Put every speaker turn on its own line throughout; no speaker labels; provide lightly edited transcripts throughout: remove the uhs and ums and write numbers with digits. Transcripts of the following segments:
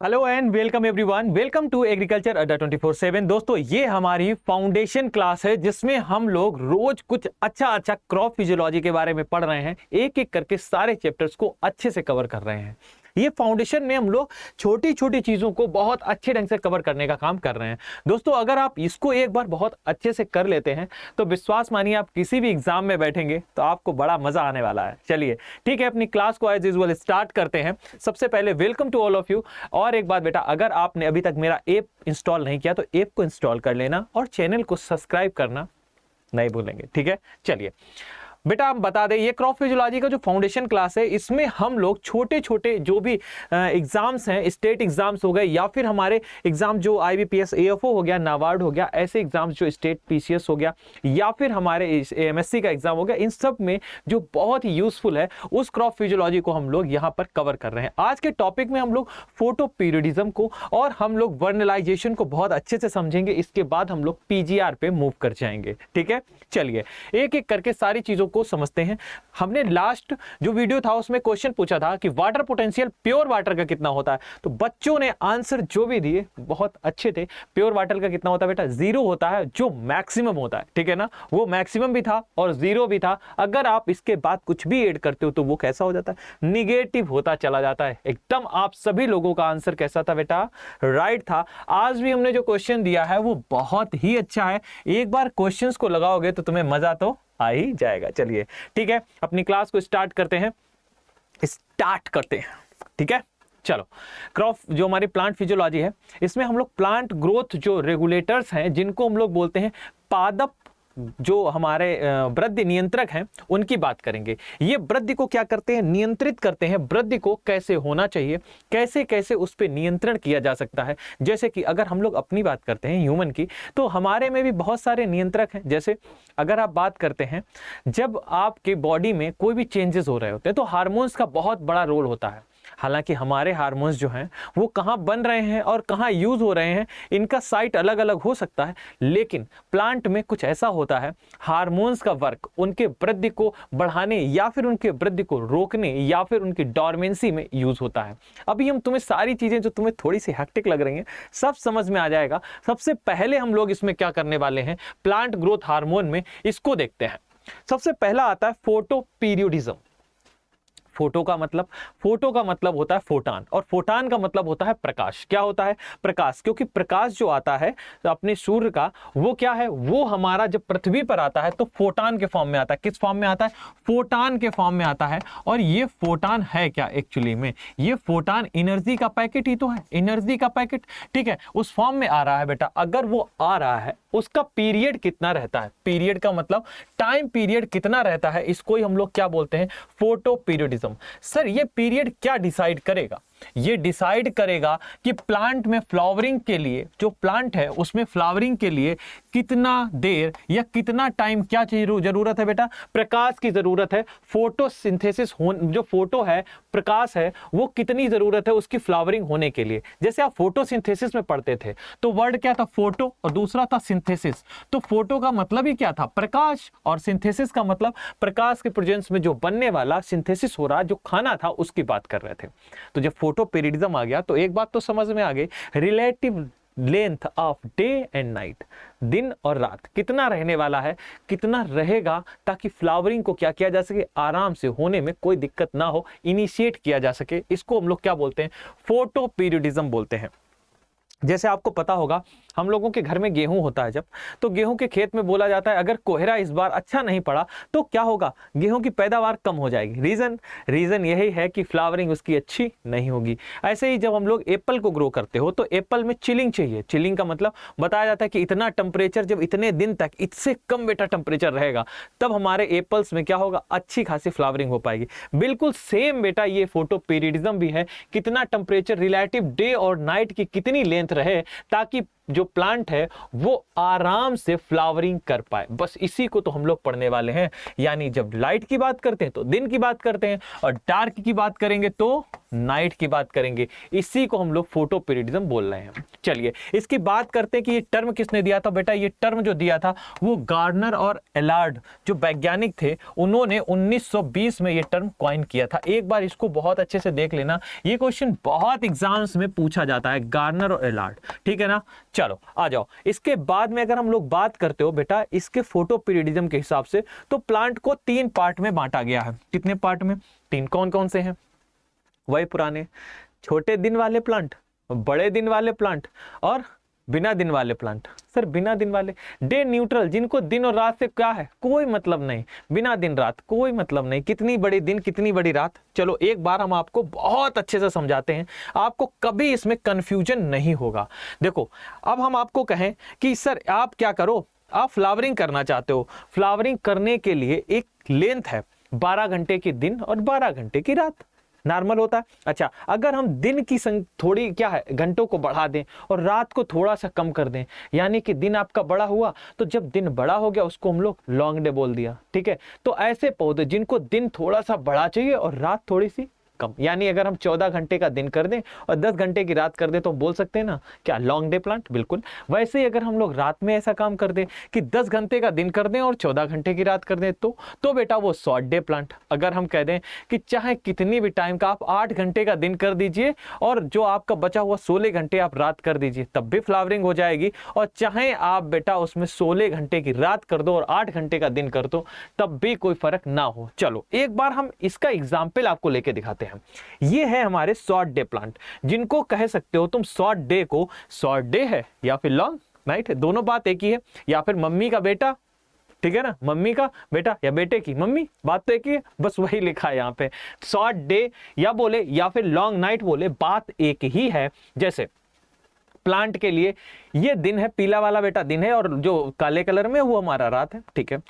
Hello and welcome everyone, welcome to agriculture Adda 24/7। दोस्तों, ये हमारी फाउंडेशन क्लास है जिसमें हम लोग रोज कुछ अच्छा क्रॉप फिजियोलॉजी के बारे में पढ़ रहे हैं। एक एक करके सारे चैप्टर्स को अच्छे से कवर कर रहे हैं। ये फाउंडेशन में हम लोग छोटी छोटी चीज़ों को बहुत अच्छे ढंग से कवर करने का काम कर रहे हैं। दोस्तों, अगर आप इसको एक बार बहुत अच्छे से कर लेते हैं तो विश्वास मानिए, आप किसी भी एग्जाम में बैठेंगे तो आपको बड़ा मजा आने वाला है। चलिए ठीक है, अपनी क्लास को एज यूजुअल स्टार्ट करते हैं। सबसे पहले welcome to all of you. और एक बात बेटा, अगर आपने अभी तक मेरा ऐप इंस्टॉल नहीं किया तो ऐप को इंस्टॉल कर लेना और चैनल को सब्सक्राइब करना नहीं भूलेंगे। ठीक है, चलिए बेटा, हम बता दें, ये क्रॉप फिजियोलॉजी का जो फाउंडेशन क्लास है, इसमें हम लोग छोटे छोटे जो भी एग्जाम्स हैं, स्टेट एग्जाम्स हो गए या फिर हमारे एग्जाम जो IBPS AFO हो गया, नाबार्ड हो गया, ऐसे एग्जाम्स जो स्टेट PCS हो गया या फिर हमारे MSc का एग्जाम हो गया, इन सब में जो बहुत ही यूजफुल है उस क्रॉप फिजियोलॉजी को हम लोग यहाँ पर कवर कर रहे हैं। आज के टॉपिक में हम लोग फोटो पीरियडिज्म को और हम लोग वर्नलाइजेशन को बहुत अच्छे से समझेंगे। इसके बाद हम लोग PGR पे मूव कर जाएंगे। ठीक है, चलिए एक एक करके सारी चीजों को समझते हैं। हमने लास्ट जो वीडियो था उसमें क्वेश्चन पूछा था कि वाटर पोटेंशियल प्योर वाटर का कितना होता है, तो बच्चों ने आंसर जो भी दिए बहुत अच्छे थे। प्योर वाटर का कितना होता है बेटा? 0 होता है, जो मैक्सिमम होता है। ठीक है ना, वो मैक्सिमम भी था और 0 भी था। अगर आप इसके बाद कुछ भी ऐड करते हो तो वो कैसा हो जाता है? निगेटिव होता चला जाता है। एकदम आप सभी लोगों का आंसर कैसा था बेटा? राइट था। आज भी हमने जो क्वेश्चन दिया है वो बहुत ही अच्छा है। एक बार क्वेश्चंस को लगाओगे तो तुम्हें मजा तो आ ही जाएगा। चलिए ठीक है, अपनी क्लास को स्टार्ट करते हैं। ठीक है, चलो। क्रॉप जो हमारी प्लांट फिजियोलॉजी है, इसमें हम लोग प्लांट ग्रोथ जो रेगुलेटर्स हैं, जिनको हम लोग बोलते हैं पादप, जो हमारे वृद्धि नियंत्रक हैं, उनकी बात करेंगे। ये वृद्धि को क्या करते हैं? नियंत्रित करते हैं। वृद्धि को कैसे होना चाहिए, कैसे कैसे उस पर नियंत्रण किया जा सकता है। जैसे कि अगर हम लोग अपनी बात करते हैं ह्यूमन की, तो हमारे में भी बहुत सारे नियंत्रक हैं। जैसे अगर आप बात करते हैं, जब आपके बॉडी में कोई भी चेंजेस हो रहे होते हैं तो हार्मोन्स का बहुत बड़ा रोल होता है। हालांकि हमारे हार्मोन्स जो हैं वो कहाँ बन रहे हैं और कहाँ यूज हो रहे हैं, इनका साइट अलग अलग हो सकता है, लेकिन प्लांट में कुछ ऐसा होता है, हार्मोन्स का वर्क उनके वृद्धि को बढ़ाने या फिर उनके वृद्धि को रोकने या फिर उनकी डॉर्मेंसी में यूज होता है। अभी हम तुम्हें सारी चीजें जो तुम्हें थोड़ी सी हेक्टिक लग रही हैं सब समझ में आ जाएगा। सबसे पहले हम लोग इसमें क्या करने वाले हैं, प्लांट ग्रोथ हार्मोन में इसको देखते हैं। सबसे पहला आता है फोटो पीरियडिज्म। फोटो का मतलब होता है फोटान, और फोटान का मतलब होता है प्रकाश। क्या होता है? प्रकाश। क्योंकि प्रकाश जो आता है अपने सूर्य का, वो क्या है? वो हमारा जब पृथ्वी पर आता है तो फोटान के फॉर्म में आता है। किस फॉर्म में आता है? फोटान के फॉर्म में आता है। और ये फोटान है क्या एक्चुअली में? ये फोटान एनर्जी का पैकेट ही तो है, एनर्जी का पैकेट। ठीक है, उस फॉर्म में आ रहा है बेटा। अगर वो आ रहा है, उसका पीरियड कितना रहता है? पीरियड का मतलब टाइम पीरियड कितना रहता है, इसको ही हम लोग क्या बोलते हैं? Photo periodism. सर, ये पीरियड क्या डिसाइड करेगा? ये डिसाइड करेगा कि प्लांट में फ्लावरिंग के लिए, जो प्लांट है उसमें फ्लावरिंग के लिए कितना देर या कितना टाइम क्या जरूरत है बेटा? प्रकाश की जरूरत है। फोटोसिंथेसिस जो फोटो है, प्रकाश है, वो कितनी जरूरत है उसकी फ्लावरिंग होने के लिए। जैसे आप फोटोसिंथेसिस में पढ़ते थे तो वर्ड क्या था? फोटो, और दूसरा था सिंथेसिस। तो फोटो का मतलब ही क्या था? प्रकाश, और सिंथेसिस का मतलब प्रकाश के प्रेजेंस में जो बनने वाला सिंथेसिस हो रहा, जो खाना था, उसकी बात कर रहे थे। तो जब फोटो पीरियडिज्म आ गया तो एक बात तो समझ में आ गई, relative length of day and night, दिन और रात कितना रहने वाला है, कितना रहेगा, ताकि फ्लावरिंग को क्या किया जा सके? आराम से होने में कोई दिक्कत ना हो, इनिशिएट किया जा सके। इसको हम लोग क्या बोलते हैं? फोटो पीरियडिज्म बोलते हैं। जैसे आपको पता होगा, हम लोगों के घर में गेहूं होता है जब, तो गेहूं के खेत में बोला जाता है अगर कोहरा इस बार अच्छा नहीं पड़ा तो क्या होगा? गेहूं की पैदावार कम हो जाएगी। रीजन यही है कि फ्लावरिंग उसकी अच्छी नहीं होगी। ऐसे ही जब हम लोग एप्पल को ग्रो करते हो तो एप्पल में चिलिंग चाहिए। चिलिंग का मतलब बताया जाता है कि इतना टेम्परेचर, जब इतने दिन तक इससे कम बेटा टेम्परेचर रहेगा तब हमारे एप्पल्स में क्या होगा? अच्छी खासी फ्लावरिंग हो पाएगी। बिल्कुल सेम बेटा ये फोटो पीरियडिज्म भी है। कितना टेम्परेचर, रिलेटिव डे और नाइट की कितनी लेंथ रहे, ताकि जो प्लांट है वो आराम से फ्लावरिंग कर पाए। बस इसी को तो हम लोग पढ़ने वाले हैं। यानी जब लाइट की बात करते हैं तो दिन की बात करते हैं, और डार्क की बात करेंगे तो नाइट की बात करेंगे। इसी को हम लोग फोटोपीरियडिज्म बोल रहे हैं। चलिए इसकी बात करते हैं कि ये टर्म किसने दिया था। बेटा ये टर्म जो दिया था वो गार्डनर और एलार्ड जो वैज्ञानिक थे, उन्होंने 1920 में ये टर्म कॉइन किया था। एक बार इसको बहुत अच्छे से देख लेना, ये क्वेश्चन बहुत एग्जाम्स में पूछा जाता है, गार्डनर और एलार्ड, ठीक है ना। चलो आ जाओ, इसके बाद में अगर हम लोग बात करते हो बेटा इसके फोटोपीरियडिज्म के हिसाब से, तो प्लांट को 3 पार्ट में बांटा गया है। कितने पार्ट में? 3। कौन कौन से हैं? वही पुराने छोटे दिन वाले प्लांट, बड़े दिन वाले प्लांट और बिना दिन वाले प्लांट। सर बिना दिन वाले, डे न्यूट्रल, जिनको दिन और रात से क्या है कोई मतलब नहीं, बिना दिन रात कोई मतलब नहीं, कितनी बड़ी दिन कितनी बड़ी रात। चलो एक बार हम आपको बहुत अच्छे से समझाते हैं, आपको कभी इसमें कंफ्यूजन नहीं होगा। देखो अब हम आपको कहें कि सर आप क्या करो, आप फ्लावरिंग करना चाहते हो, फ्लावरिंग करने के लिए एक लेंथ है 12 घंटे की दिन और 12 घंटे की रात, नॉर्मल होता है। अच्छा अगर हम दिन की थोड़ी क्या है घंटों को बढ़ा दें और रात को थोड़ा सा कम कर दें, यानी कि दिन आपका बड़ा हुआ, तो जब दिन बड़ा हो गया उसको हम लोग लॉन्ग डे बोल दिया, ठीक है। तो ऐसे पौधे जिनको दिन थोड़ा सा बड़ा चाहिए और रात थोड़ी सी कम, यानी अगर हम 14 घंटे का दिन कर दें और 10 घंटे की रात कर दें तो बोल सकते हैं ना क्या, लॉन्ग डे प्लांट। बिल्कुल वैसे ही अगर हम लोग रात में ऐसा काम कर दें कि 10 घंटे का दिन कर दें और 14 घंटे की रात कर दें तो बेटा वो शॉर्ट डे प्लांट। अगर हम कह दें कि चाहे कितनी भी टाइम का आप 8 घंटे का दिन कर दीजिए और जो आपका बचा हुआ 16 घंटे आप रात कर दीजिए, तब भी फ्लावरिंग हो जाएगी। और चाहे आप बेटा उसमें 16 घंटे की रात कर दो और 8 घंटे का दिन कर दो, तब भी कोई फर्क ना हो। चलो एक बार हम इसका एग्जाम्पल आपको लेके दिखाते हैं। ये है हमारे शॉर्ट डे प्लांट, जिनको कह सकते हो तुम शॉर्ट डे को शॉर्ट डे है या फिर लॉन्ग नाइट है, दोनों बात एक ही है। या फिर मम्मी का बेटा, ठीक है ना, मम्मी का बेटा या बेटे की मम्मी, बात तो एक ही है, बस वही लिखा है यहाँ पे। शॉर्ट डे या बोले या फिर लॉन्ग नाइट बोले, बात एक ही है। जैसे प्लांट के लिए ये दिन है, पीला वाला बेटा दिन है और जो काले कलर में वो हमारा रात है, ठीक है।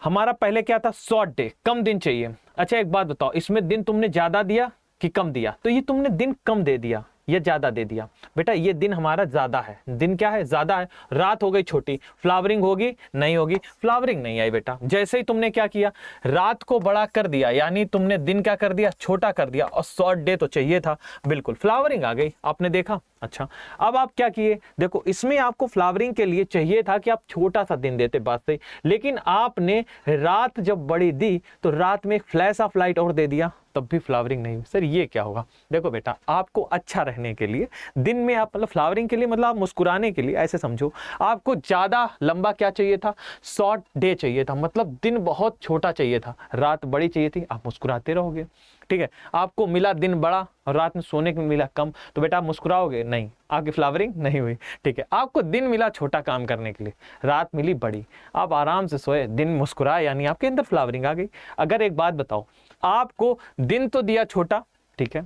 हमारा पहले क्या था, शॉर्ट डे, कम दिन चाहिए। अच्छा एक बात बताओ, इसमें दिन तुमने ज्यादा दिया कि कम दिया? तो ये तुमने दिन कम दे दिया या ज्यादा दे दिया? बेटा ये दिन हमारा ज्यादा है, दिन क्या है, ज्यादा है। रात हो गई छोटी, फ्लावरिंग होगी नहीं होगी, फ्लावरिंग नहीं आई बेटा। जैसे ही तुमने क्या किया, रात को बड़ा कर दिया, यानी तुमने दिन क्या कर दिया, छोटा कर दिया, और शॉर्ट डे तो चाहिए था, बिल्कुल फ्लावरिंग आ गई, आपने देखा। अच्छा अब आप क्या किए, देखो इसमें आपको फ्लावरिंग के लिए चाहिए था कि आप छोटा सा दिन देते, बात सही, लेकिन आपने रात जब बड़ी दी तो रात में एक फ्लैश ऑफ लाइट और दे दिया, तब भी फ्लावरिंग नहीं हुई। सर ये क्या होगा? देखो बेटा आपको अच्छा रहने के लिए दिन में आप मतलब फ्लावरिंग के लिए मतलब आप मुस्कुराने के लिए ऐसे समझो, आपको ज्यादा लंबा क्या चाहिए था, शॉर्ट डे चाहिए था, मतलब दिन बहुत छोटा चाहिए था, रात बड़ी चाहिए थी, आप मुस्कुराते रहोगे, ठीक है। आपको मिला दिन बड़ा और रात में सोने को मिला कम, तो बेटा आप मुस्कुराओगे नहीं, आपकी फ्लावरिंग नहीं हुई, ठीक है। आपको दिन मिला छोटा काम करने के लिए, रात मिली बड़ी, आप आराम से सोए, दिन मुस्कुराए, यानी आपके अंदर फ्लावरिंग आ गई। अगर एक बात बताओ, आपको दिन तो दिया छोटा, ठीक है,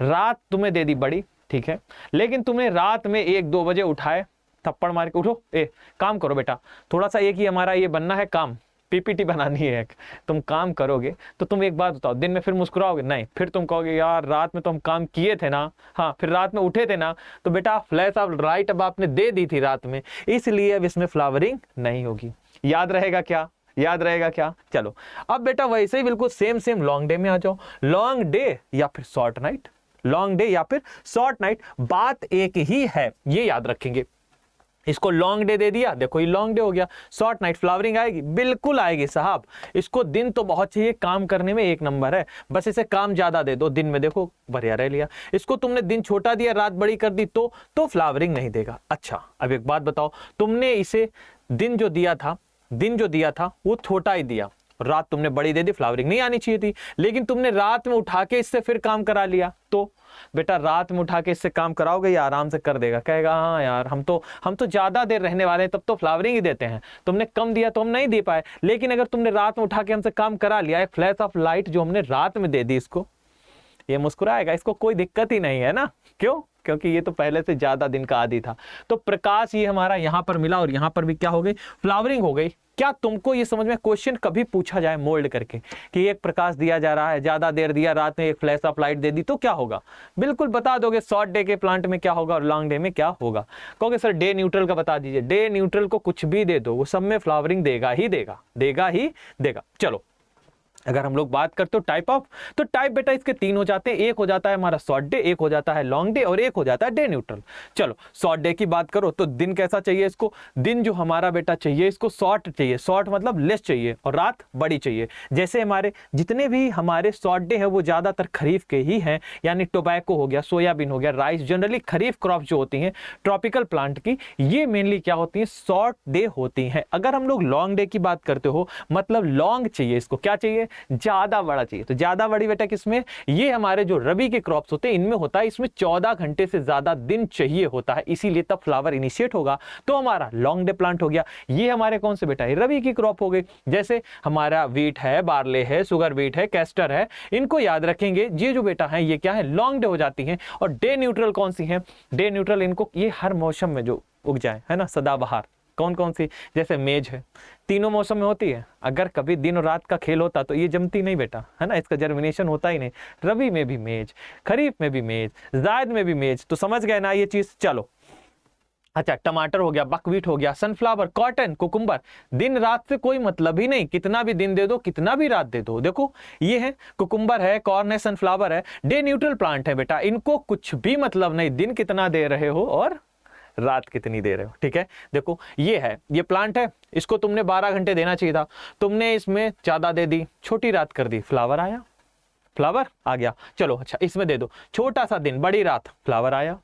रात तुम्हें दे दी बड़ी, ठीक है, लेकिन तुम्हें रात में 1-2 बजे उठाए, थप्पड़ मार के उठो, काम करो बेटा, थोड़ा सा एक ही हमारा ये बनना है काम, पीपीटी बनानी है एक, तुम काम करोगे तो तुम एक बात बताओ, दिन में फिर मुस्कुराओगे नहीं, फिर तुम कहोगे यार रात में तो हम काम किए थे ना, हाँ फिर रात में उठे थे ना, तो बेटा फ्लैश ऑफ लाइट अब आपने दे दी थी रात में, इसलिए अब इसमें फ्लावरिंग नहीं होगी। याद रहेगा क्या, याद रहेगा क्या? चलो अब बेटा वैसे ही बिल्कुल सेम लॉन्ग डे में आ जाओ, लॉन्ग डे या फिर शॉर्ट नाइट, लॉन्ग डे या फिर शॉर्ट नाइट, बात एक ही है, ये याद रखेंगे। इसको लॉन्ग डे दे दिया, देखो ये लॉन्ग डे हो गया, शॉर्ट नाइट, फ्लावरिंग आएगी, बिल्कुल आएगी साहब। इसको दिन तो बहुत चाहिए, काम करने में एक नंबर है, बस इसे काम ज्यादा दे दो, दिन में देखो बढ़िया रह लिया। इसको तुमने दिन छोटा दिया, रात बड़ी कर दी, तो फ्लावरिंग नहीं देगा। अच्छा अब एक बात बताओ, तुमने इसे दिन जो दिया था वो छोटा ही दिया, रात तुमने बड़ी दे दी, फ्लावरिंग नहीं आनी चाहिए थी, लेकिन तुमने रात में उठा के इससे फिर काम करा लिया, तो बेटा रात में उठा के इससे काम कराओगे या आराम से कर देगा, कहेगा हाँ यार हम तो ज्यादा देर रहने वाले हैं, तब तो फ्लावरिंग ही देते हैं, तुमने कम दिया तो हम नहीं दे पाए, लेकिन अगर तुमने रात में उठा के हमसे काम करा लिया, एक फ्लैश ऑफ लाइट जो हमने रात में दे दी इसको, ये मुस्कुराएगा, इसको कोई दिक्कत ही नहीं है ना। क्यों? क्योंकि ये तो पहले से ज्यादा दिन का आदि था। तो प्रकाश ये हमारा यहाँ पर मिला और यहाँ पर भी क्या हो गई, फ्लावरिंग हो गई। क्या तुमको ये समझ में, क्वेश्चन कभी पूछा जाए मोल्ड करके कि एक प्रकाश दिया जा रहा है, ज्यादा देर दिया, रात में एक फ्लैश ऑफ लाइट दे दी, तो क्या होगा, बिल्कुल बता दोगे शॉर्ट डे के प्लांट में क्या होगा और लॉन्ग डे में क्या होगा। कहोगे सर डे न्यूट्रल का बता दीजिए। डे न्यूट्रल को कुछ भी दे दो, वो सब में फ्लावरिंग देगा ही देगा, देगा ही देगा। चलो अगर हम लोग बात करते हो टाइप ऑफ, तो टाइप बेटा इसके 3 हो जाते हैं। एक हो जाता है हमारा शॉर्ट डे, एक हो जाता है लॉन्ग डे और एक हो जाता है डे न्यूट्रल। चलो शॉर्ट डे की बात करो तो दिन कैसा चाहिए इसको, दिन जो हमारा बेटा चाहिए इसको शॉर्ट चाहिए, शॉर्ट मतलब लेस चाहिए, और रात बड़ी चाहिए। जैसे हमारे जितने भी हमारे शॉर्ट डे है वो ज्यादातर खरीफ के ही हैं, यानी टोबैको हो गया, सोयाबीन हो गया, राइस, जनरली खरीफ क्रॉप जो होती हैं ट्रॉपिकल प्लांट की, ये मेनली क्या होती है, शॉर्ट डे होती हैं। अगर हम लोग लॉन्ग डे की बात करते हो, मतलब लॉन्ग चाहिए इसको, क्या चाहिए, ज्यादा बड़ा चाहिए। तो ज्यादा बड़ी बेटा किसमें, ये हमारे जो रबी के क्रॉप्स होते हैं इनमें होता है, इसमें 14 घंटे से ज्यादा दिन चाहिए होता है, इसीलिए तब फ्लावर इनिशिएट होगा, तो हमारा लॉन्ग डे प्लांट हो गया। ये हमारे कौन से बेटा है, रबी की क्रॉप हो गई। जैसे हमारा वीट है, बार्ले है, सुगर बीट है, कैस्टर है, इनको याद रखेंगे, ये जो बेटा है ये क्या है, लॉन्ग डे हो जाती है। और डे न्यूट्रल कौन सी है, डे न्यूट्रल इनको ये हर मौसम में जो उग जाए, है ना, सदाबहार। कौन कौन सी, जैसे मेज है, तीनों मौसम में होती है। अगर कभी दिन और रात का खेल होता तो ये जमती नहीं बेटा, है ना, इसका जर्मिनेशन होता ही नहीं। रबी में भी मेज, खरीफ में भी मेज, जायद में भी मेज, तो समझ गए ना ये चीज। चलो अच्छा, टमाटर हो गया, बकवीट हो गया, सनफ्लावर, कॉटन, कुकुम्बर, दिन रात से कोई मतलब ही नहीं, कितना भी दिन दे दो, कितना भी रात दे दो। देखो ये है कुकुम्बर है, कॉर्न है, सनफ्लावर है, डे न्यूट्रल प्लांट है बेटा, इनको कुछ भी मतलब नहीं, दिन कितना दे रहे हो और रात कितनी दे रहे हो, ठीक है। देखो ये है, ये प्लांट है, इसको तुमने 12 घंटे देना चाहिए था, तुमने इसमें ज्यादा दे दी, छोटी रात कर दी, फ्लावर आया, फ्लावर आ गया। चलो अच्छा इसमें दे दो, छोटा सा दिन, बड़ी रात, फ्लावर आया,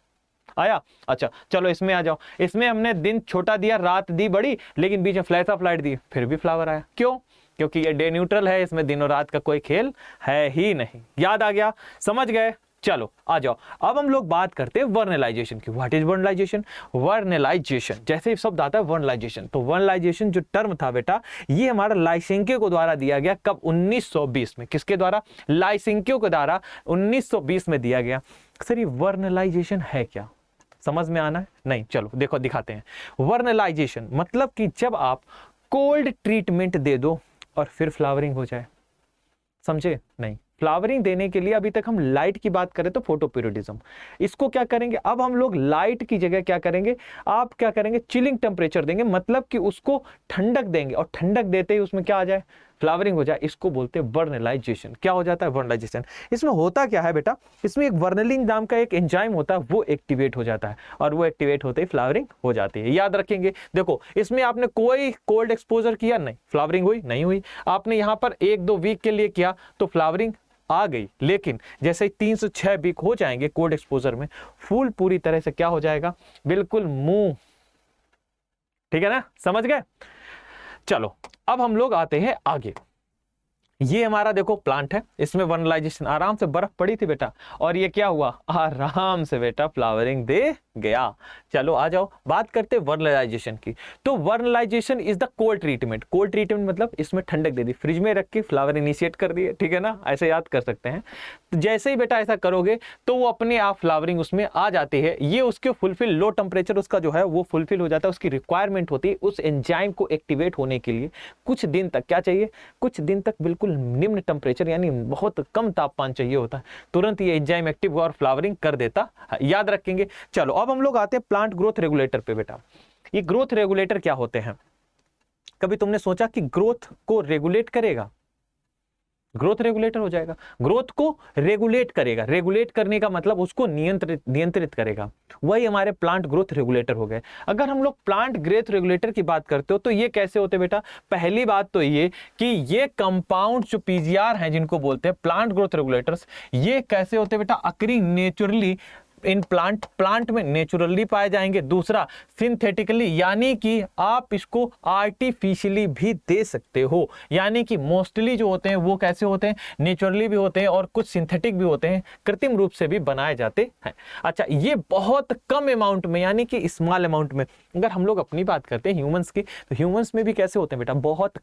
आया। अच्छा चलो इसमें आ जाओ, इसमें हमने दिन छोटा दिया, रात दी बड़ी, लेकिन बीच में फ्लैश ऑफ लाइट दी, फिर भी फ्लावर आया। क्यों, क्योंकि ये डे न्यूट्रल है, इसमें दिन और रात का कोई खेल है ही नहीं। याद आ गया, समझ गए। चलो आ जाओ, अब हम लोग बात करते हैं वर्नलाइजेशन की। व्हाट इज वर्नलाइजेशन, वर्नलाइजेशन जैसे शब्द आता है वर्नलाइजेशन, तो वर्नलाइजेशन जो टर्म था बेटा, ये हमारा लाइसेंको को द्वारा दिया गया। कब, 1920 में। किसके द्वारा, लाइसेंको के द्वारा 1920 में दिया गया। सर ये वर्नलाइजेशन है क्या, समझ में आना है, नहीं, चलो देखो दिखाते हैं। वर्नलाइजेशन मतलब कि जब आप कोल्ड ट्रीटमेंट दे दो और फिर फ्लावरिंग हो जाए, समझे, नहीं। फ्लावरिंग देने के लिए अभी तक हम लाइट की बात करें तो फोटोपीरियडिज्म, इसको क्या करेंगे, अब हम लोग लाइट की जगह क्या करेंगे, आप क्या करेंगे, चिलिंग टेम्परेचर देंगे, मतलब कि उसको ठंडक देंगे, और ठंडक देते ही उसमें क्या आ जाए, फ्लावरिंग हो जाए। इसको बोलते हैं वर्नलाइजेशन। क्या हो जाता है, वर्नलाइजेशन। इसमें होता क्या है बेटा, इसमें एक वर्नलिंग नाम का एक एंजाइम होता है, वो एक्टिवेट हो जाता है, और वो एक्टिवेट होते ही फ्लावरिंग हो जाती है। याद रखेंगे, देखो इसमें आपने कोई कोल्ड एक्सपोजर किया, नहीं, फ्लावरिंग हुई नहीं हुई। आपने यहां पर 1-2 वीक के लिए किया तो फ्लावरिंग आ गई, लेकिन जैसे 3 से 6 वीक हो जाएंगे कोल्ड एक्सपोजर में, फूल पूरी तरह से क्या हो जाएगा, बिल्कुल मुंह, ठीक है ना, समझ गए। चलो अब हम लोग आते हैं आगे। ये हमारा देखो प्लांट है, इसमें वर्नलाइजेशन, आराम से बर्फ पड़ी थी बेटा, और ये क्या हुआ, आराम से बेटा फ्लावरिंग दे गया। चलो आ जाओ, बात करते हैं वर्नलाइजेशन की। तो vernalization is the cold treatment. Cold treatment मतलब इसमें ठंडक दे दी, फ्रिज में रख के फ्लावर इनिशिएट कर दिए, ठीक है ना, ऐसे याद कर सकते हैं। तो जैसे ही बेटा ऐसा करोगे तो वो अपने आप फ्लावरिंग उसमें आ जाती है। ये उसके फुलफिल, लो टेम्परेचर उसका जो है वो फुलफिल हो जाता है, उसकी रिक्वायरमेंट होती है उस एंजाइम को एक्टिवेट होने के लिए। कुछ दिन तक क्या चाहिए, कुछ दिन तक बिल्कुल निम्न टेम्परेचर, यानी बहुत कम तापमान चाहिए होता है, तुरंत ये एंजाइम एक्टिव हुआ और फ्लावरिंग कर देता है। याद रखेंगे। चलो अब हम लोग आते हैं प्लांट ग्रोथ रेगुलेटर पे बेटा। ये ग्रोथ रेगुलेटर क्या होते हैं, कभी तुमने सोचा कि ग्रोथ को रेगुलेट करेगा, ग्रोथ रेगुलेटर हो जाएगा, ग्रोथ को रेगुलेट करेगा, रेगुलेट करने का मतलब उसको नियंत्रित करेगा, वही हमारे प्लांट ग्रोथ रेगुलेटर हो गए। अगर हम लोग प्लांट ग्रोथ रेगुलेटर की बात करते हो तो ये कैसे होते बेटा, पहली बात तो ये कि ये कंपाउंड जो पीजीआर हैं जिनको बोलते हैं प्लांट ग्रोथ रेगुलेटर्स, ये कैसे होते बेटा, अकरिंग नेचुरली इन प्लांट में नेचुरली पाए जाएंगे। दूसरा सिंथेटिकली, यानी कि आप इसको आर्टिफिशियली भी दे सकते हो, यानी कि मोस्टली जो होते हैं वो कैसे होते हैं, नेचुरली भी होते हैं और कुछ सिंथेटिक भी होते हैं, कृत्रिम रूप से भी बनाए जाते हैं। अच्छा, ये बहुत कम अमाउंट में, यानी कि स्मॉल अमाउंट में। अगर हम लोग अपनी बात करते हैं ह्यूमंस की, तो ह्यूमंस में भी कैसे होते हैं बेटा, बहुत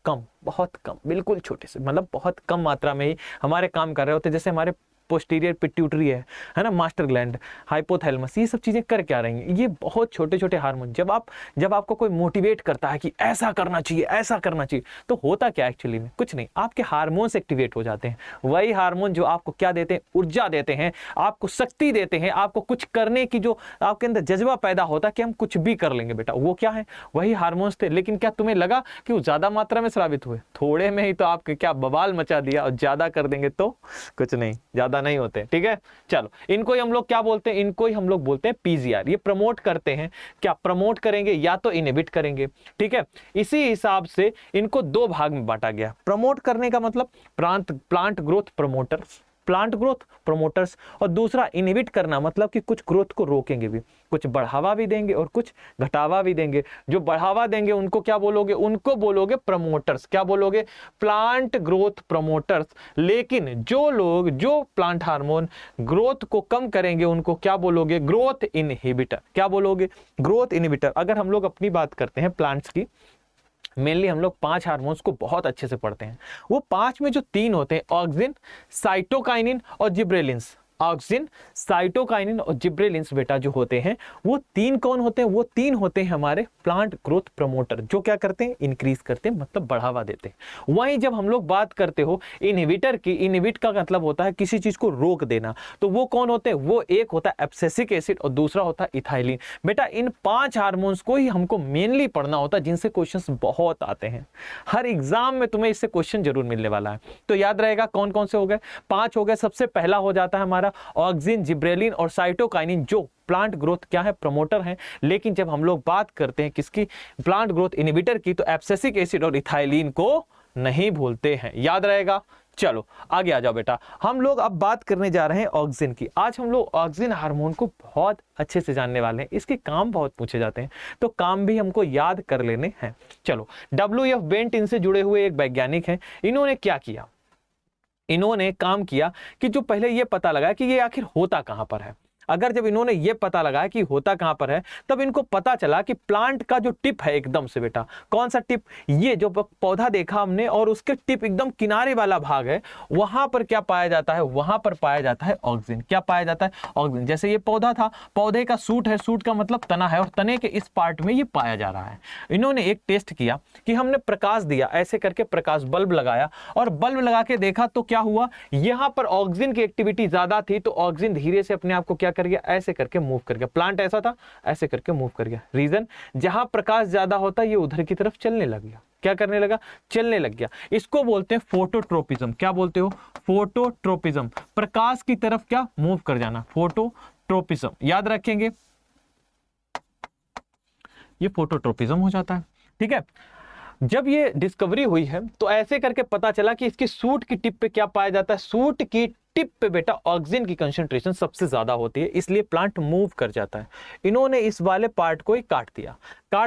कम, बिल्कुल छोटे से, मतलब बहुत कम मात्रा में ही हमारे काम कर रहे होते हैं। जैसे हमारे पोस्टीरियर पिट्यूटरी है ना, मास्टर ग्लैंड, हाइपोथैलेमस, ये सब चीजें कर क्या रही हैं? ये बहुत छोटे छोटे हार्मोन, जब आपको कोई मोटिवेट करता है कि ऐसा करना चाहिए, ऐसा करना चाहिए, तो होता क्या एक्चुअली में? कुछ नहीं, आपके हार्मोन्स एक्टिवेट हो जाते हैं। वही हार्मोन जो आपको क्या देते हैं? ऊर्जा देते हैं, आपको शक्ति देते हैं, आपको कुछ करने की जो आपके अंदर जज्बा पैदा होता है कि हम कुछ भी कर लेंगे बेटा, वो क्या है? वही हार्मोन्स थे। लेकिन क्या तुम्हें लगा कि वो ज्यादा मात्रा में स्रावित हुए? थोड़े में ही तो आपके क्या बवाल मचा दिया, और ज्यादा कर देंगे तो कुछ नहीं, ज्यादा नहीं होते। ठीक है, चलो इनको ही हम लोग क्या बोलते हैं? इनको ही हम लोग बोलते हैं पीजीआर। ये प्रमोट करते हैं, क्या प्रमोट करेंगे या तो इनहिबिट करेंगे। ठीक है, इसी हिसाब से इनको दो भाग में बांटा गया। प्रमोट करने का मतलब प्लांट ग्रोथ प्रोमोटर्स, और दूसरा इनहिबिट करना मतलब कि कुछ ग्रोथ को रोकेंगे भी, कुछ बढ़ावा भी देंगे और कुछ घटावा भी देंगे। जो बढ़ावा देंगे उनको क्या बोलोगे? उनको बोलोगे प्रमोटर्स। क्या बोलोगे? Plant growth promoters. लेकिन जो प्लांट हार्मोन ग्रोथ को कम करेंगे उनको क्या बोलोगे? Growth inhibitor. क्या बोलोगे? Growth inhibitor. अगर हम लोग अपनी बात करते हैं प्लांट्स की, मेनली हम लोग 5 हार्मोन्स को बहुत अच्छे से पढ़ते हैं। वो 5 में जो 3 होते हैं, ऑक्सिन, साइटोकाइनिन और जिब्रेलिन्स। ऑक्सिन, साइटोकाइनिन और जिब्रेलिन्स बेटा जो होते हैं, वो 3 कौन होते हैं? वो 3 होते हैं हमारे प्लांट ग्रोथ प्रमोटर, जो क्या करते हैं? इंक्रीज करते हैं, मतलब बढ़ावा देते हैं। वहीं जब हम लोग बात करते हो इनहिबिटर की, इनहिबिट का मतलब होता है किसी चीज को रोक देना, तो वो कौन होते हैं? वो एक होता है एब्सिसिक एसिड और दूसरा होता है इथाइलिन। बेटा इन 5 हार्मोन्स को ही हमको मेनली पढ़ना होता है, जिनसे क्वेश्चंस बहुत आते हैं। हर एग्जाम में तुम्हें इससे क्वेश्चन जरूर मिलने वाला है। तो याद रहेगा कौन कौन से हो गए? 5 हो गए। सबसे पहला हो जाता है हमारा ऑक्सिन, जिब्रेलिन और साइटोकाइनिन, जो प्लांट ग्रोथ क्या है? प्रमोटर हैं। लेकिन जब हम लोग बात करते हैं किसकी? प्लांट ग्रोथ इनहिबिटर की, तो एब्सिसिक एसिड और इथाइलिन को नहीं भूलते हैं। याद रहेगा। चलो आगे आ जाओ बेटा, हम लोग अब बात करने जा रहे हैं ऑक्सिन की। आज हम लोग ऑक्सिन हार्मोन को बहुत अच्छे से जानने वाले हैं। इसके काम बहुत पूछे जाते हैं, तो काम भी हमको याद कर लेने हैं। चलो, W.F. बेंट इनसे जुड़े हुए एक वैज्ञानिक हैं। इन्होंने क्या किया? इन्होंने काम किया कि जो पहले ये पता लगा कि ये आखिर होता कहां पर है। अगर जब इन्होंने ये पता लगाया कि होता कहां पर है, तब इनको पता चला कि प्लांट का जो टिप है एकदम से बेटा, कौन सा टिप? ये जो पौधा देखा हमने और उसके टिप एकदम किनारे वाला भाग है, वहां पर क्या पाया जाता है? वहां पर पाया जाता है ऑक्सिन। क्या पाया जाता है? ऑक्सिन। जैसे ये पौधा था, पौधे का सूट है, सूट का मतलब तना है, और तने के इस पार्ट में ये पाया जा रहा है। इन्होंने एक टेस्ट किया कि हमने प्रकाश दिया, ऐसे करके प्रकाश बल्ब लगाया, और बल्ब लगा के देखा तो क्या हुआ? यहां पर ऑक्सिन की एक्टिविटी ज्यादा थी, तो ऑक्सिन धीरे से अपने आप को क्या कर गया? ऐसे करके मूव कर गया। प्लांट ऐसा था, ऐसे करके मूव कर गया। रीजन, जहां प्रकाश ज्यादा होता है ये उधर की तरफ चलने लग गया। क्या करने लगा? चलने लग गया। इसको बोलते हैं फोटोट्रोपिज्म। क्या बोलते हो? फोटोट्रोपिज्म। प्रकाश की तरफ क्या? मूव कर जाना, फोटोट्रोपिज्म। याद रखेंगे, ये फोटोट्रोपिज्म हो जाता है। ठीक है, जब ये डिस्कवरी हुई है तो ऐसे करके पता चला कि इसकी सूट की टिप पे क्या पाया जाता है? सूट की टिप पे बेटा ऑक्सिन की कंसंट्रेशन सबसे ज्यादा होती है, इसलिए प्लांट मूव कर जाता है। इन्होंने इस वाले पार्ट को ही काट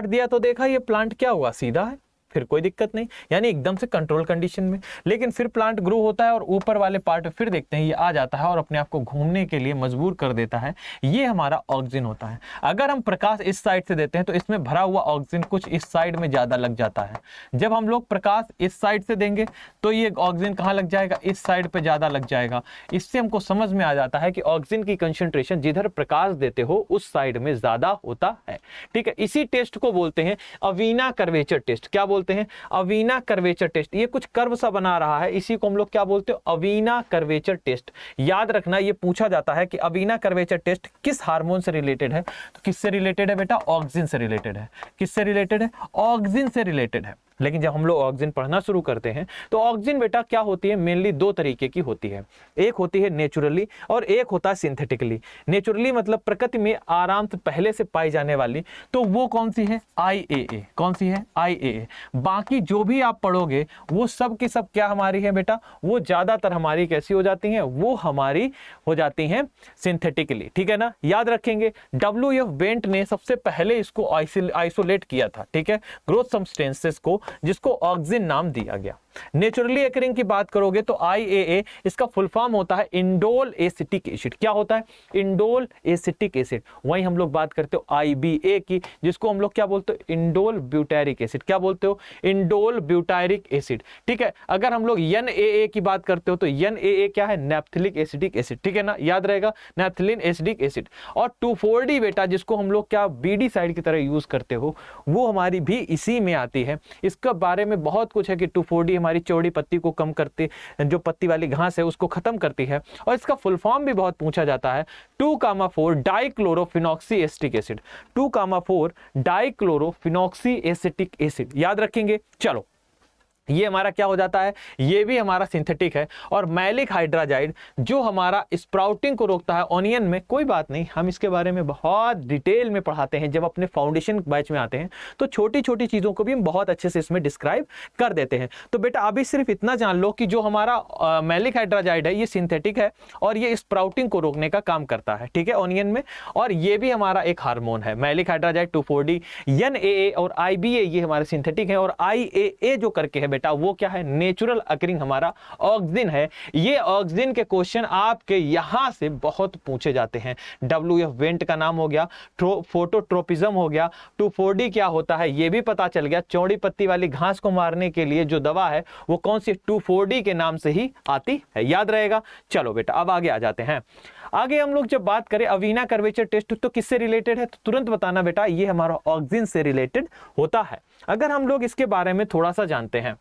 दिया तो देखा ये प्लांट क्या हुआ? सीधा है, फिर कोई दिक्कत नहीं, यानी एकदम से कंट्रोल कंडीशन में। लेकिन फिर प्लांट ग्रो होता है और ऊपर वाले पार्ट फिर देखते हैं ये आ जाता है और अपने आप को घूमने के लिए मजबूर कर देता है। ये हमारा ऑक्सिन होता है। अगर हम प्रकाश इस साइड से देते हैं तो इसमें भरा हुआ ऑक्सिन कुछ इस साइड में ज्यादा लग जाता है। जब हम लोग प्रकाश इस साइड से देंगे तो ये ऑक्सिन कहाँ लग जाएगा? इस साइड पे ज्यादा लग जाएगा। इससे हमको समझ में आ जाता है कि ऑक्सिन की कंसंट्रेशन जिधर प्रकाश देते हो उस साइड में ज्यादा होता है। ठीक है, इसी टेस्ट को बोलते हैं अवीना कर्वेचर टेस्ट। क्या बोलते हैं? अवीना कर्वेचर टेस्ट। ये कुछ कर्व सा बना रहा है, इसी को हम लोग क्या बोलते हैं? अवीना कर्वेचर टेस्ट। याद रखना, ये पूछा जाता है कि अवीना कर्वेचर टेस्ट किस हार्मोन से रिलेटेड है? तो किससे रिलेटेड है बेटा? ऑक्सिन से रिलेटेड है। किससे रिलेटेड है? ऑक्सिन से रिलेटेड है। लेकिन जब हम लोग ऑक्सिन पढ़ना शुरू करते हैं तो ऑक्सिन बेटा क्या होती है? मेनली 2 तरीके की होती है। एक होती है नेचुरली और एक होता है सिंथेटिकली। नेचुरली मतलब प्रकृति में आराम से पहले से पाई जाने वाली, तो वो कौन सी है? IAA। कौन सी है? IAA। बाकी जो भी आप पढ़ोगे वो सब की सब क्या हमारी है बेटा? वो ज्यादातर हमारी कैसी हो जाती हैं? वो हमारी हो जाती हैं सिंथेटिकली। ठीक है ना, याद रखेंगे। W.F. बेंट ने सबसे पहले इसको आइसोलेट किया था। ठीक है, ग्रोथ सब्सटेंसेस को, जिसको ऑक्सिन नाम दिया गया। नेचुरली अकरिंग की बात करोगे तो IAA, इसका फुल फॉर्म होता है इंडोल एसिटिक एसिड। क्या होता है? Indole acetic acid. वहीं हम लोग बात करते हो IBA की, जिसको हम लोग क्या बोलते हो? Indole butyric acid. क्या बोलते हो? Indole butyric acid. ठीक है। अगर हम लोग NAA की बात करते हो तो NAA क्या है? नैप्थेलिक एसिडिक एसिड। ठीक है ना, याद रहेगा, नैप्थेलिन एसिडिक एसिड। और 2,4-D बेटा, जिसको हम लोग क्या BD साइड की तरह यूज करते हो, वो हमारी भी इसी में आती है। इसका बारे में बहुत कुछ है कि 2,4-D हमारी चौड़ी पत्ती को कम करती, जो पत्ती वाली घास है उसको खत्म करती है। और इसका फुल फॉर्म भी बहुत पूछा जाता है, 2,4 dichlorophenoxy acetic acid. 2,4 dichlorophenoxy acetic acid, याद रखेंगे। चलो, ये हमारा क्या हो जाता है? ये भी हमारा सिंथेटिक है। और मैलिक हाइड्राजाइड जो हमारा स्प्राउटिंग को रोकता है ऑनियन में, कोई बात नहीं, हम इसके बारे में बहुत डिटेल में पढ़ाते हैं जब अपने फाउंडेशन बैच में आते हैं, तो छोटी छोटी चीज़ों को भी हम बहुत अच्छे से इसमें डिस्क्राइब कर देते हैं। तो बेटा अभी सिर्फ इतना जान लो कि जो हमारा मैलिक हाइड्राजाइड है ये सिंथेटिक है और ये स्प्राउटिंग को रोकने का काम करता है। ठीक है, ऑनियन में। और ये भी हमारा एक हार्मोन है। मैलिक हाइड्राजाइड 2,4-D, NAA और IBA ये हमारे सिंथेटिक हैं। और IAA जो करके है बेटा, वो क्या है? नेचुरल अकरिंग हमारा ऑक्सिन है। ये ऑक्सिन के क्वेश्चन आपके यहां से बहुत पूछे जाते हैं। WF वेंट का नाम हो गया, फोटोट्रोपिज्म हो गया, 2,4-D क्या होता है ये भी पता चल गया। चौड़ी पत्ती वाली घास को मारने के लिए जो दवा है वो कौन सी? 2,4-D के नाम से ही आती है, याद रहेगा। चलो बेटा, अब आगे आ जाते हैं। आगे हम लोग जब बात करें अवीना कर्वेचर टेस्ट, तो किससे रिलेटेड है? तो तुरंत बताना बेटा, ये हमारा ऑक्सिन से रिलेटेड होता है। अगर हम लोग इसके बारे में थोड़ा सा जानते हैं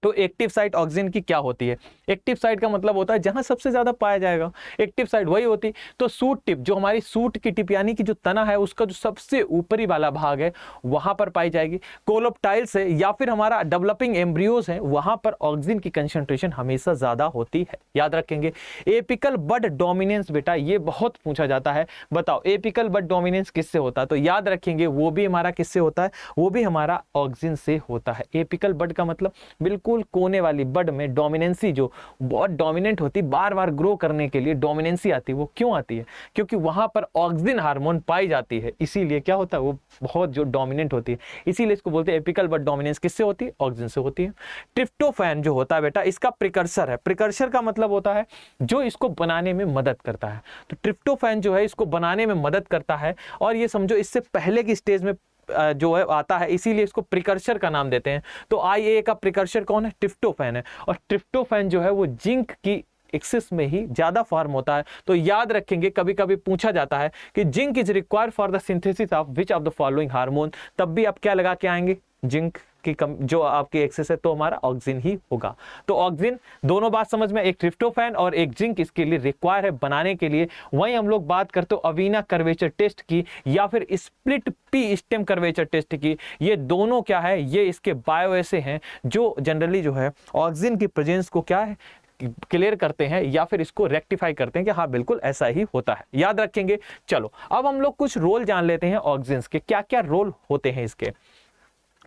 तो एक्टिव साइट ऑक्सिन की क्या होती है? एक्टिव साइट का मतलब होता है जहां सबसे ज्यादा पाया जाएगा, एक्टिव साइट वही होती। तो सूट टिप, जो हमारी सूट की टिप यानी कि जो तना है उसका जो सबसे ऊपरी वाला भाग है वहां पर पाई जाएगी। कोलोप्टाइल्स है या फिर हमारा डेवलपिंग एम्ब्रियोज है, वहां पर ऑक्सिन की कंसंट्रेशन हमेशा ज्यादा होती है, याद रखेंगे। एपिकल बड डोमिनेंस बेटा, ये बहुत पूछा जाता है। बताओ एपिकल बड डोमिनेंस किससे होता है? तो याद रखेंगे वो भी हमारा किससे होता है? वो भी हमारा ऑक्सिन से होता है। एपिकल बड का मतलब बिल्कुल कोने वाली बड में डोमिनेंसी, जो बहुत डोमिनेंट होती, बार बार ग्रो करने के लिए डोमिनेंसी आती है। वो क्यों आती है? क्योंकि वहां पर ऑक्सिन हार्मोन पाई जाती है, इसीलिए क्या होता है? वो बहुत जो डोमिनेंट होती है, इसीलिए इसको बोलते हैं एपिकल बड डोमिनेंस। किससे होती है? ऑक्सिन से होती है। ट्रिप्टोफैन जो होता है बेटा, इसका प्रिकर्सर है। प्रिकर्सर का मतलब होता है जो इसको बनाने में मदद करता है। तो ट्रिप्टोफैन जो है इसको बनाने में मदद करता है। और ये समझो इससे पहले की स्टेज में जो है आता है, इसीलिए इसको प्रिकर्सर का नाम देते हैं। तो IAA का प्रिकर्सर कौन है? ट्रिप्टोफैन है। और ट्रिप्टोफैन जो है वो जिंक की एक्सेस में ही ज्यादा फॉर्म होता है। तो याद रखेंगे, कभी कभी पूछा जाता है कि zinc is required for the synthesis of which of the following hormone, तब भी आप क्या लगा के आएंगे? जिंक की जो आपकी एक्सेस है तो हमारा ऑक्सिन ही होगा। तो ऑक्सिन, दोनों बात समझ में, एक ट्रिप्टोफैन और एक जिंक इसके लिए रिक्वायर है बनाने के लिए। वहीं हम लोग बात करते हो अवीना कर्वेचर टेस्ट की या फिर split pea stem curvature test की। ये दोनों क्या है? ये इसके बायो ऐसे हैं जो जनरली जो है ऑक्सिन की प्रेजेंस को क्या है? क्लियर करते हैं या फिर इसको रेक्टिफाई करते हैं कि हाँ बिल्कुल ऐसा ही होता है, याद रखेंगे। चलो अब हम लोग कुछ रोल जान लेते हैं ऑक्सिन्स के, क्या क्या रोल होते हैं इसके।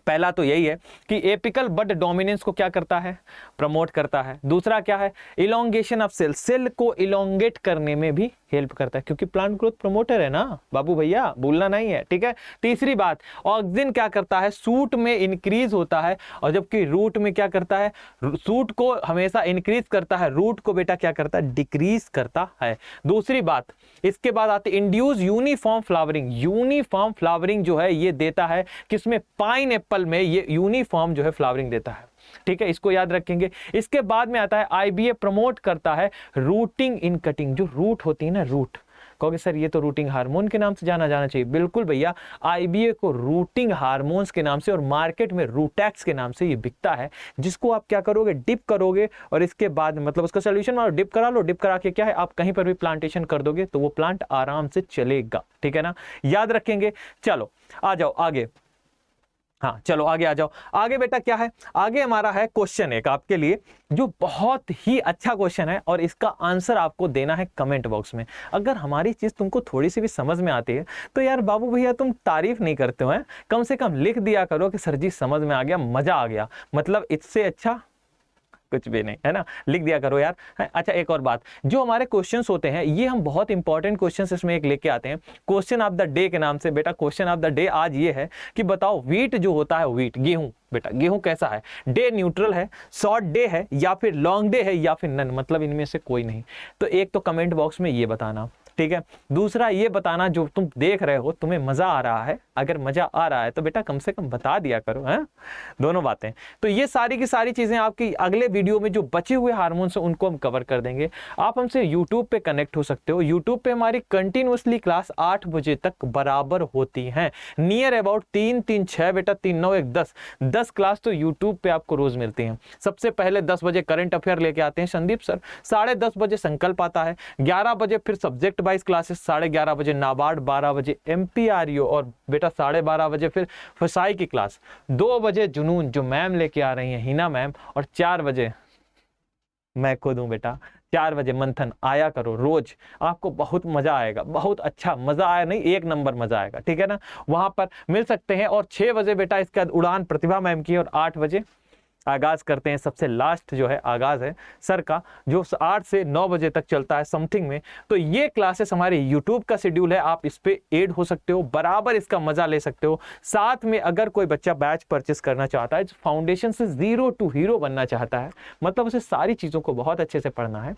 पहला तो यही है कि एपिकल बड डोमिनेंस को क्या करता है? प्रमोट करता है। दूसरा क्या है? इलोंगेशन ऑफ सेल, सेल को इलोंगेट करने में भी हेल्प करता है, क्योंकि प्लांट ग्रोथ प्रमोटर है ना बाबू भैया, भूलना नहीं है। ठीक है। तीसरी बात, ऑक्सिन क्या करता है? सूट में इंक्रीज होता है, और जबकि रूट में क्या करता है? सूट को हमेशा इंक्रीज करता है, रूट को बेटा क्या करता है? डिक्रीज करता है। दूसरी बात, इसके बाद आती है induce uniform flowering. Uniform flowering जो है ये देता है किसमें? पाइन एप्पल में ये यूनिफॉर्म जो है फ्लावरिंग देता है। ठीक है, इसको याद रखेंगे। इसके बाद में आता है IBA प्रमोट करता है रूटिंग इन कटिंग। जो रूट होती है ना, रूट, कहोगे सर ये तो रूटिंग हार्मोन के नाम से जाना चाहिए। बिल्कुल भैया, IBA को रूटिंग हार्मोन्स के नाम से और मार्केट में रूटैक्स के नाम से ये बिकता है, जिसको आप क्या करोगे? डिप करोगे और इसके बाद मतलब उसका सोल्यूशन मारो, डिप करा लो। डिप करा के क्या है, आप कहीं पर भी प्लांटेशन कर दोगे तो वो प्लांट आराम से चलेगा। ठीक है ना, याद रखेंगे। चलो आ जाओ आगे। हाँ चलो आगे आ जाओ। आगे बेटा क्या है? आगे हमारा है क्वेश्चन एक आपके लिए जो बहुत ही अच्छा क्वेश्चन है, और इसका आंसर आपको देना है कमेंट बॉक्स में। अगर हमारी चीज तुमको थोड़ी सी भी समझ में आती है तो यार बाबू भैया तुम तारीफ नहीं करते हो, हैं? कम से कम लिख दिया करो कि सर जी समझ में आ गया, मजा आ गया। मतलब इससे अच्छा कुछ भी नहीं, है ना, लिख दिया करो यार। अच्छा एक और बात, जो हमारे क्वेश्चंस होते हैं ये हम बहुत इंपॉर्टेंट क्वेश्चंस इसमें एक लेके आते हैं क्वेश्चन ऑफ द डे के नाम से। बेटा क्वेश्चन ऑफ द डे आज ये है कि बताओ व्हीट जो होता है, व्हीट गेहूं, बेटा गेहूं कैसा है, डे न्यूट्रल है, शॉर्ट डे है, या फिर लॉन्ग डे है, या फिर नन, मतलब इनमें से कोई नहीं। तो एक तो कमेंट बॉक्स में ये बताना, ठीक है। दूसरा ये बताना जो तुम देख रहे हो तुम्हें मजा आ रहा है, अगर मजा आ रहा है तो बेटा कम से कम बता दिया करो, है दोनों बातें। तो ये सारी की सारी चीजें आपकी अगले वीडियो में जो बचे हुए हार्मोन्स हैं उनको हम कवर कर देंगे। आप हमसे यूट्यूब पे कनेक्ट हो सकते हो, यूट्यूब पे हमारी कंटिन्यूसली क्लास 8 बजे तक बराबर होती हैं, नियर अबाउट 3-3-6 बेटा 3-9-1 10 क्लास तो यूट्यूब पे आपको रोज मिलती हैं। सबसे पहले 10 बजे करंट अफेयर लेके आते हैं संदीप सर, 10:30 बजे संकल्प आता है, 11 बजे फिर सब्जेक्ट वाइज क्लासेस, 11:30 बजे नाबार्ड, 12 बजे एमपीआरयू, और बेटा 12:30 बजे फिर फसाई की क्लास, 2 बजे जुनून जो मैम लेके आ रही हैं हिना मैम, और 4 बजे मैं खुद हूं बेटा, 4 बजे मंथन। आया करो रोज, आपको बहुत मजा आएगा, बहुत अच्छा मजा आया नहीं, 1 नंबर मजा आएगा, ठीक है ना, वहां पर मिल सकते हैं। और 6 बजे बेटा इसका उड़ान प्रतिभा मैम की, और 8 बजे आगाज करते हैं, सबसे लास्ट जो है आगाज है सर का, जो 8 से 9 बजे तक चलता है समथिंग में। तो ये क्लासेस हमारे यूट्यूब का शेड्यूल है, आप इस पे ऐड हो सकते हो, बराबर इसका मजा ले सकते हो। साथ में अगर कोई बच्चा बैच परचेस करना चाहता है, फाउंडेशन से 0 to हीरो बनना चाहता है, मतलब उसे सारी चीजों को बहुत अच्छे से पढ़ना है,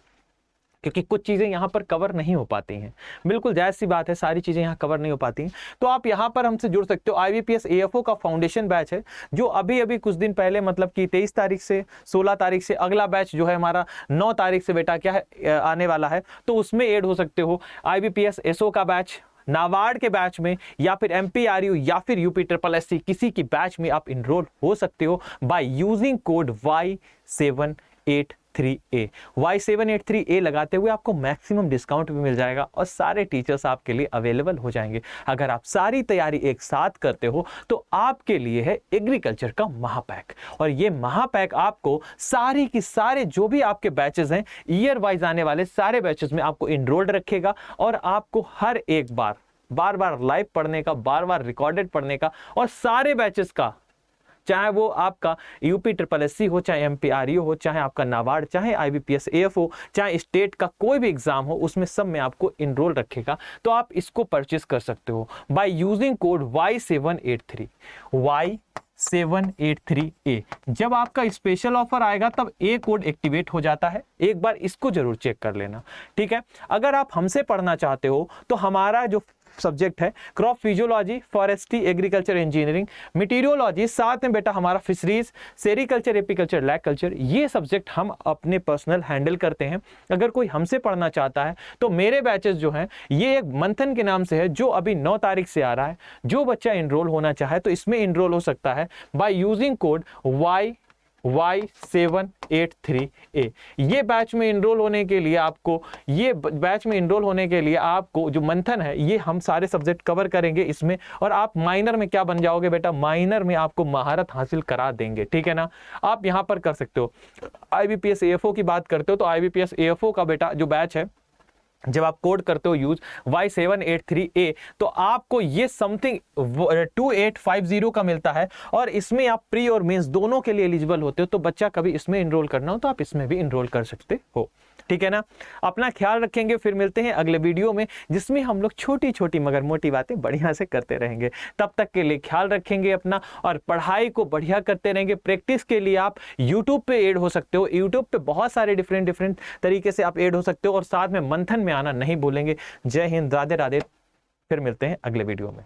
क्योंकि कुछ चीज़ें यहाँ पर कवर नहीं हो पाती हैं, बिल्कुल जायज़ सी बात है, सारी चीज़ें यहाँ कवर नहीं हो पाती हैं। तो आप यहाँ पर हमसे जुड़ सकते हो। IBPS AFO का फाउंडेशन बैच है, जो अभी अभी कुछ दिन पहले, मतलब कि 23 तारीख से 16 तारीख से, अगला बैच जो है हमारा 9 तारीख से बेटा क्या है आने वाला है, तो उसमें ऐड हो सकते हो। IBPS SO का बैच, नाबार्ड के बैच में, या फिर MPRU या फिर UPSSC किसी की बैच में आप इनरोल हो सकते हो by using code Y783A। Y783A लगाते हुए आपको मैक्सिमम डिस्काउंट भी मिल जाएगा, और सारे टीचर्स आपके लिए अवेलेबल हो जाएंगे। अगर आप सारी तैयारी एक साथ करते हो तो आपके लिए है एग्रीकल्चर का महापैक, और ये महापैक आपको सारी की सारे जो भी आपके बैचेस हैं, ईयर वाइज आने वाले सारे बैचेस में आपको इनरोल्ड रखेगा, और आपको हर एक बार बार लाइव पढ़ने का, बार बार रिकॉर्डेड पढ़ने का, और सारे बैचेस का, चाहे वो आपका UPSSC हो, चाहे MPRU हो, चाहे आपका नाबार्ड, चाहे IBPS AFO, चाहे स्टेट का कोई भी एग्जाम हो, उसमें सब में आपको इनरोल रखेगा। तो आप इसको परचेस कर सकते हो by using code Y783 Y783A। जब आपका स्पेशल ऑफर आएगा तब ये कोड एक्टिवेट हो जाता है, एक बार इसको जरूर चेक कर लेना, ठीक है। अगर आप हमसे पढ़ना चाहते हो तो हमारा जो सब्जेक्ट है crop physiology, forestry, agriculture engineering, meteorology, साथ में बेटा हमारा fisheries, sericulture, apiculture, lac culture, ये सब्जेक्ट हम अपने पर्सनल हैंडल करते हैं। अगर कोई हमसे पढ़ना चाहता है तो मेरे बैचेस जो हैं ये एक मंथन के नाम से है, जो अभी 9 तारीख से आ रहा है। जो बच्चा इनरोल होना चाहे तो इसमें इनरोल हो सकता है बाय यूजिंग कोड Y783A। ये बैच में इनरोल होने के लिए आपको जो मंथन है, ये हम सारे सब्जेक्ट कवर करेंगे इसमें, और आप माइनर में क्या बन जाओगे बेटा, माइनर में आपको महारत हासिल करा देंगे, ठीक है ना। आप यहां पर कर सकते हो। IBPS AFO की बात करते हो तो IBPS AFO का बेटा जो बैच है, जब आप कोड करते हो यूज Y783A, तो आपको ये समथिंग 2850 का मिलता है, और इसमें आप प्री और मेंस दोनों के लिए एलिजिबल होते हो। तो बच्चा कभी इसमें इनरोल करना हो तो आप इसमें भी इनरोल कर सकते हो, ठीक है ना। अपना ख्याल रखेंगे, फिर मिलते हैं अगले वीडियो में, जिसमें हम लोग छोटी छोटी मगर मोटी बातें बढ़िया से करते रहेंगे। तब तक के लिए ख्याल रखेंगे अपना, और पढ़ाई को बढ़िया करते रहेंगे। प्रैक्टिस के लिए आप यूट्यूब पे ऐड हो सकते हो, यूट्यूब पे बहुत सारे डिफरेंट तरीके से आप ऐड हो सकते हो, और साथ में मंथन में आना नहीं भूलेंगे। जय हिंद, राधे राधे, फिर मिलते हैं अगले वीडियो में।